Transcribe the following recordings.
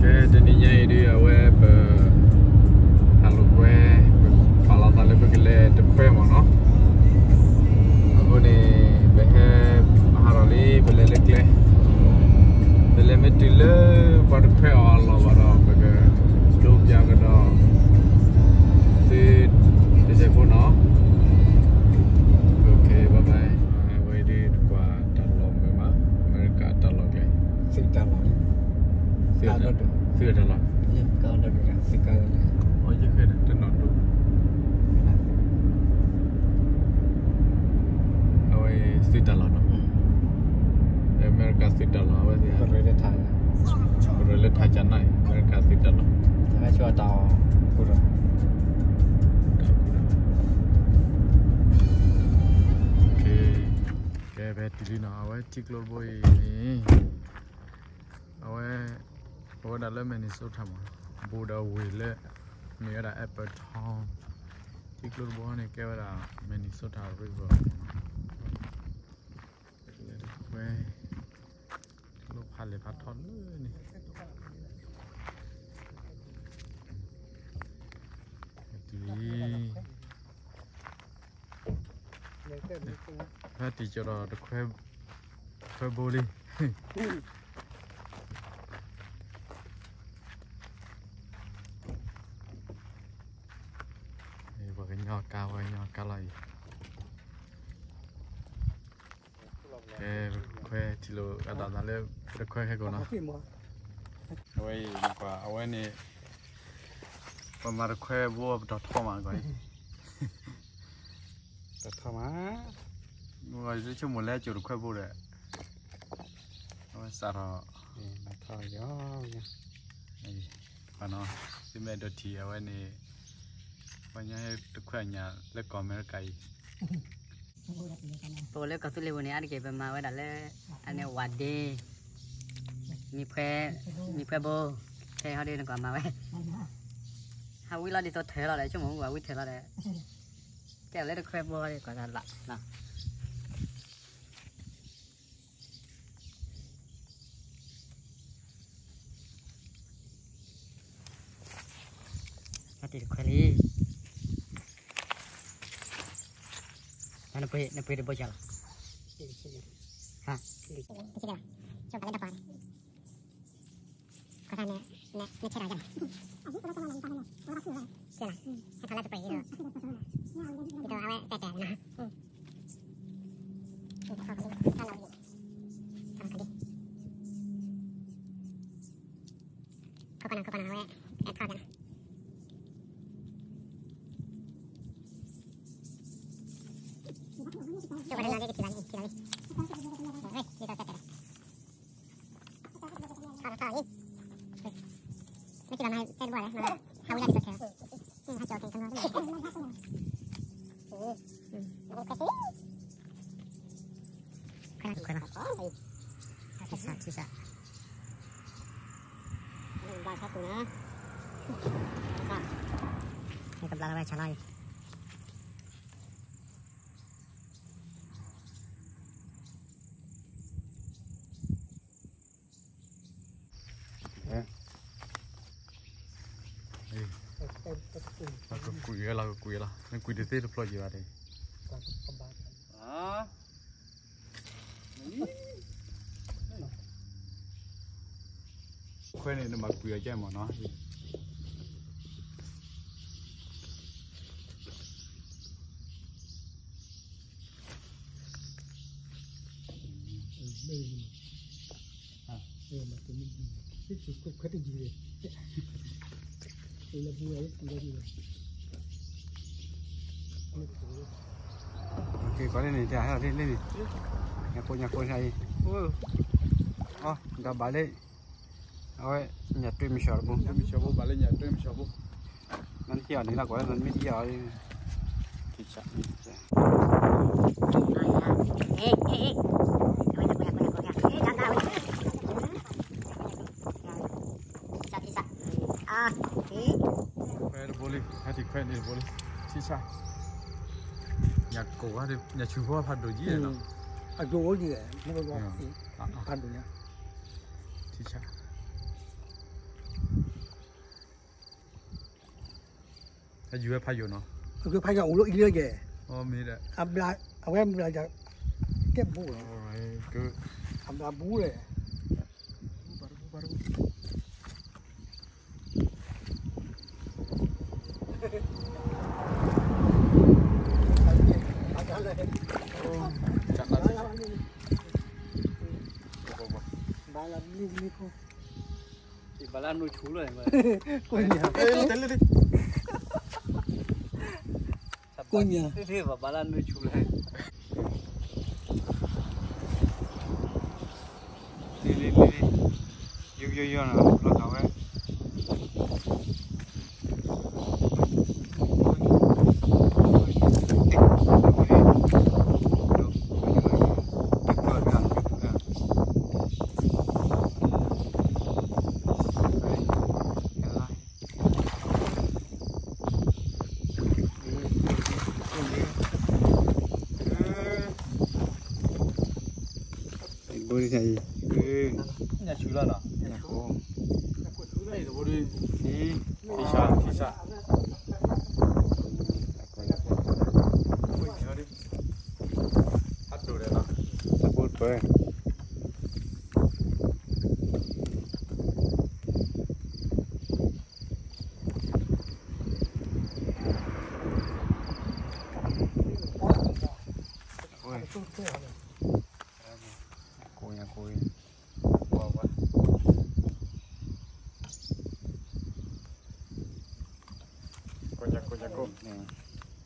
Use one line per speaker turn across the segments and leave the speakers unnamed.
dan ini dia web halo gue kalau tali begile depe mana aku nih behe maharali belelekle belemetile berpe Allah bara bege job jaga da di saya pun oke bye bye wait kwa dalom memang mereka dalom le
dalom
Sudah lah.
Ya, kalau ada sekali.
Oh, je ke dah tenang tu. Awak sudah lah. Amerika sudah lah. Awak dia.
Berada Thai.
Berada Thai janai. Amerika sudah lah.
Saya cuba tahu kurang.
Okay. Okay, betul ni. Awak ciklor boy ni. Awak Awak dah lama ni sudah mah, boda wile, ni ada Apple Town, ciklor buah ni kau ada Minnesota River, kue, ciklor paling patron ni, jadi, hati cerah, kue boleh. Nhỏ cao lại khoe chỉ lo ở đó là lấy khoe hay còn nào vậy quả vậy này còn mà khoe vua đọt thò mà coi
đọt thò má
rồi chứ chung một lẽ chịu được khoe vua đấy rồi sao rồi
mà thò gió nha
và nó cái mẹ đợt thì vậy nàyวันนี้ทุกคนเนี่ยเลิกก่อนไม่เลิกไกล
ตัวเลิกก็สุดเลยวันนี้อันเก็บมาไว้ดัดเลยอันนี้วัดดีมีแพร่โบใช่เขาดีก่อนมาไว้ฮาวิเราดีตัวเถอะเราเลยชั่วโมงกว่าวิเถอะเราเลยแก้วเล่นแพร่โบเลยก่อนละนะถ้าติดแควรี่Nak pergi bocah lah. Ha. Di sini lah. Coba lihat depan. Kau sana nak cerah aja. Sudah. Kita lihat seperti itu. Itu awak settle nah. Kau kana awak etap dah. Coba dengar lagi kecilan ni. Kita set dah. Kalau ni. Ni kita nak set buat mana? Hawi lagi set. Hasil okey kan. Kana. Sisa. Ini bahasa tu na. Ni kebelah awak calai. Lagu kuih lah, yang kuih desa tu pelajari ada. Ah, kuih ni nama kuih aja mana? Ok, có lên này thì hãy lên này. Nhà cô này. Đã bán lên. Rồi, nhà truyện mình sợ bụng. Mình sợ bụng bán lên nhà truyện mình sợ bụng. Nên khi ở đây là có nên mới đi ở đây. Thì chắc. Boleh, hati kau ni boleh. Sisa. Nhà cổ thì nhà chú có phạt đồ gì vậy nó?
Đồ gì vậy? Nó có phạt đồ nhá. Sisa.
ถ้าอยู่ให้พายุเนาะ
คือพายกับอุลุอีเลือแก
อ๋อมีแหละ
อับลาเอาไว้มันจะเก็บบู
โอ้ยก็
อับลาบูเลย
จัดนะ
บาลานี่นี่กู
บาลานูชูเลยมา
กูเนี่ย
เอ้ยเต้นเลยดิ
กูเนี่ย
เรียกว่าบาลานูชูเลย
นี่ยูนะเราทำไว้
กูนี่ใช่
nhà chú là nào
nhà cô
đây là bố đi thì sa hát đồ đấy nào
ta bút bơi cô nhà cô
wow quá cô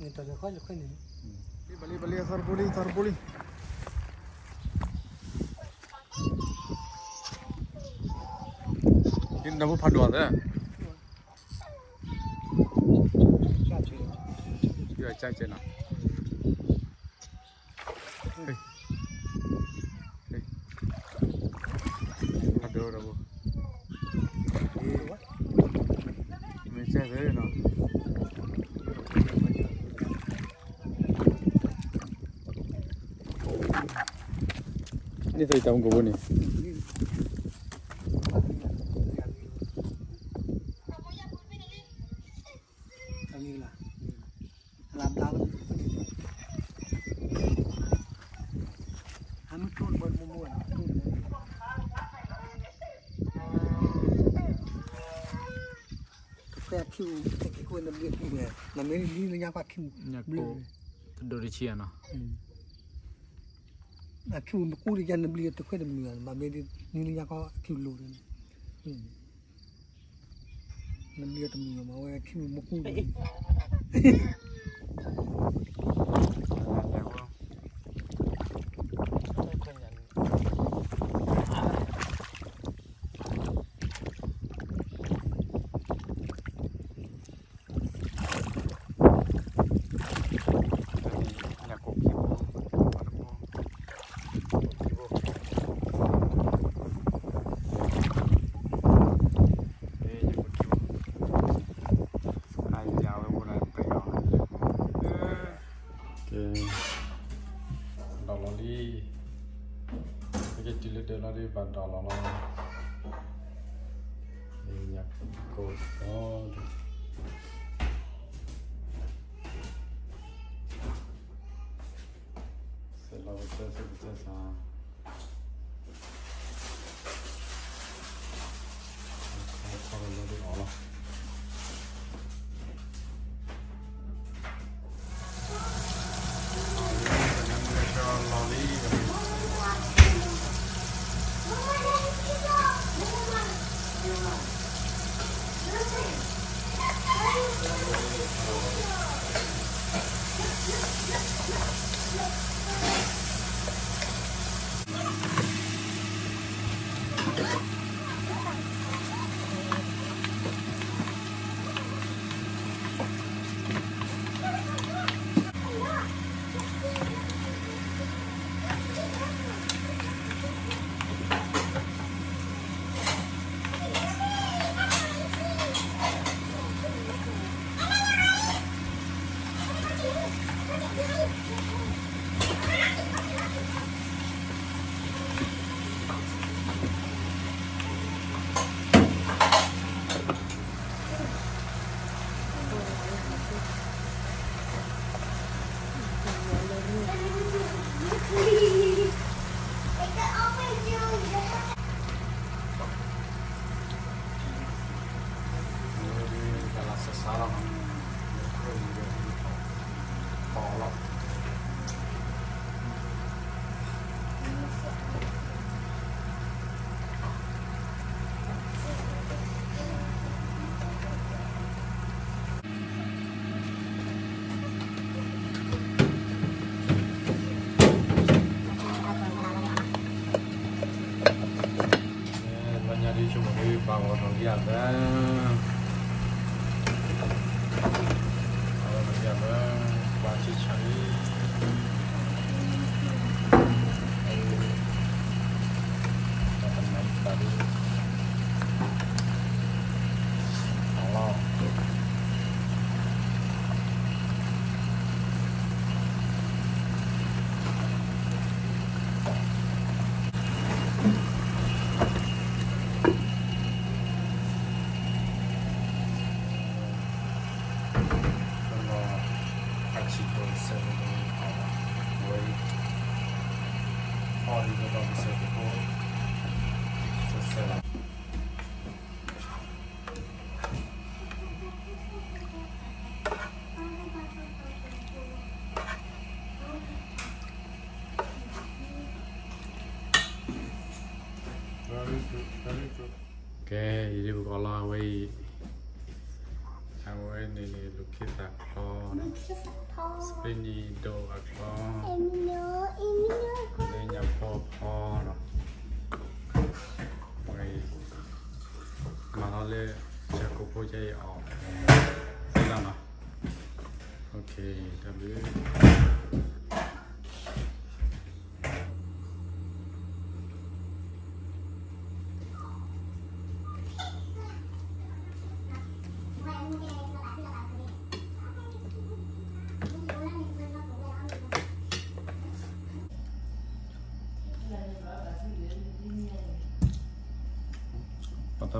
นี่ตอนนี้ค่อยจะค่อยหนึ่ง
balik tarbuli ini dah padu ada ya cak nak ada dah bu macam tu nak ini saya tahu kau ni
นี่ล่ะลาบลาบอันนู้นทุ่นบนมุมวนทุ่นแค่คิวแค่คิวน้ำเลือดนี่เนี่ยน้ำเลือดนี่ระยะกว่าคิว
nyaku terdiri cia nah
คิวมันกู้ดิยันน้ำเลือดตัวแค่น้ำเลือดมาไม่ได้นี่ระยะก็คิวโลเลยน้ำเลือดตัวมือมาไว้คิวมันกู้ดิ
dari bandar lama minyak kotor selalu terasa kalau dari Allah chung với bao vào thằng kia đó bao thằng kia đó qua chỉ cháy phần này ta đi lo ok jadi kalau awai ni lukis aku springy do aku ni nyapo no awai malah jago project oh siapa ok tapi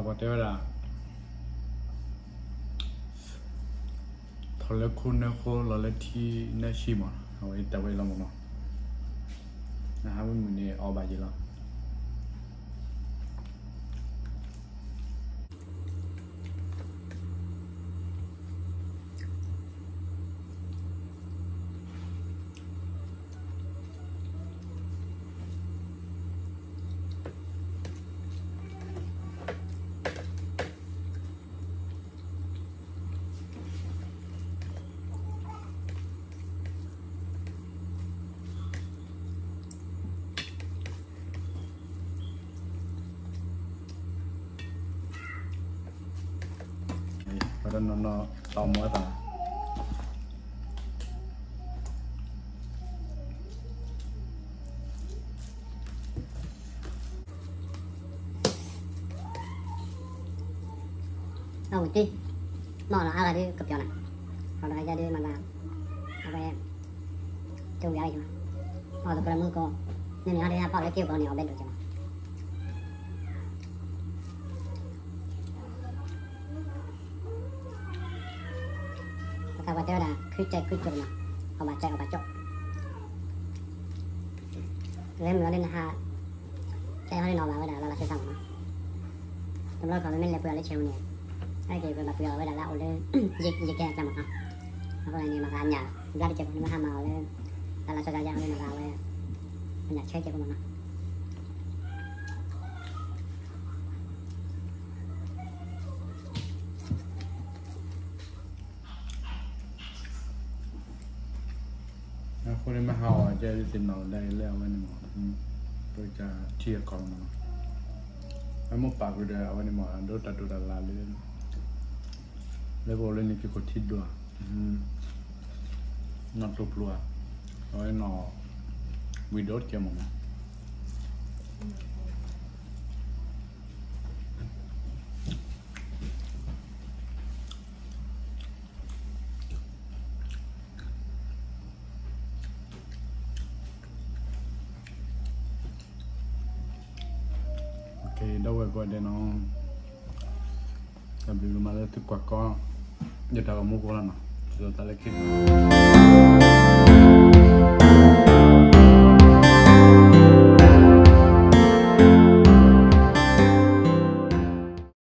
Patah dah. Thole kun ne ko lale thi ne shi ma. Awai ta wai la mo no. Na ha mun ne au ba ji la. Pada nono tomo ta.
Không đi, mò là ai đi cặp chọn này, còn là ai đi mà làm, apa ya, chung với ai chứ mà, tập làm mưa cô, nên mình đi bao lấy kêu bao nhiêu bên được chứ. Các bạn thấy là cứ chạy mà, họ chạy chọc, lên nữa lên ha, chạy họ đi nào vào là sẽ xong mà, tầm đó còn mình lại vừa lấy chiều nè. Cái gì mà vừa với là lão lên dịch kẹt ra mà không, nó có này mà ăn nhà ra đi chụp nó ham màu lên là sao ra lên là vào lên nhà chơi chơi của mình
คนนี้มาห่อจะติดหนอนได้แล้ววันนึงตัวจะเชี่ยก่อนนะไอ้มุกปากกูเดียววันนี้หมอโดนตัดตัวละลายเลยแล้วบอกเลยนี่คือคนที่ดูนอนตัวปลัวเอาไว้นอนวิดีโอเกี่ยวมั้งđâu rồi gọi để nó làm việc mà lấy thức quả con giờ tao mua con nào rồi tao lấy cái